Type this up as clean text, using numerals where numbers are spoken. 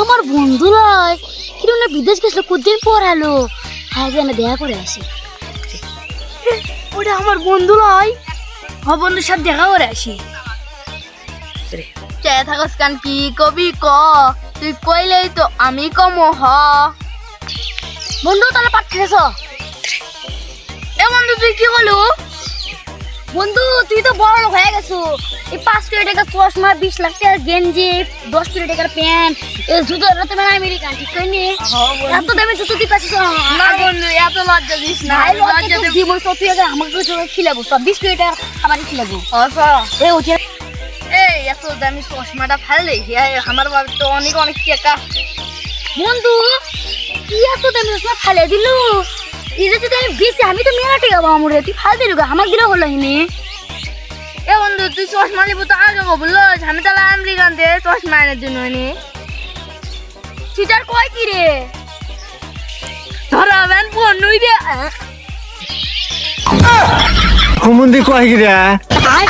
আমার বন্ধু লয় কিন্তু না বিদেশ গেছিল কতদিন পর এলো হ্যাঁ যেন দেখা করে আসি ওটা আমার বন্ধু লয় আমার বন্ধুর সাথে দেখা করে আসি চেয়ে থাকস কান কি কবি ক তুই কইলেই তো আমি কম হ বন্ধু তাহলে পাঠিয়েছ এ বন্ধু তুই কি বলু বন্ধু তুই তো বড় লোক হয়ে গেছো এই 5 কোটি টাকার চশমা 20 লাখ টাকার গেঞ্জি 10 কোটি টাকার প্যান্ট এই জুতো রাতে মানে আমেরিকান ঠিক করে নি এত দামি জুতো তুই পাচ্ছিস না বন্ধু এত লজ্জা দিস না ভাই লজ্জা তো জীবন সত্যি আগে আমাকে জন্য খিলাবো সব 20 কোটি টাকার খাবারই খিলাবো আচ্ছা এই ওছে এই এত দামি চশমাটা ফেললে আমার বাবা তো অনেক অনেক টাকা বন্ধু কি এত দামি চশমা ফেলে দিলু এটা যদি আমি বেশি আমি তো মেলা টাকা পাবো আমরে তুই ফাল দিলু আমার দিলে হলো হিনে এ বন্ধু তুই চশমা নিবো তো আগে বললো আমি তাহলে আমেরিকান থেকে চশমা এনে দিন নি চিটার কয় কি রে ধরাবেন বন্ধুই রে হুমুন্দি কয় গিরা আয়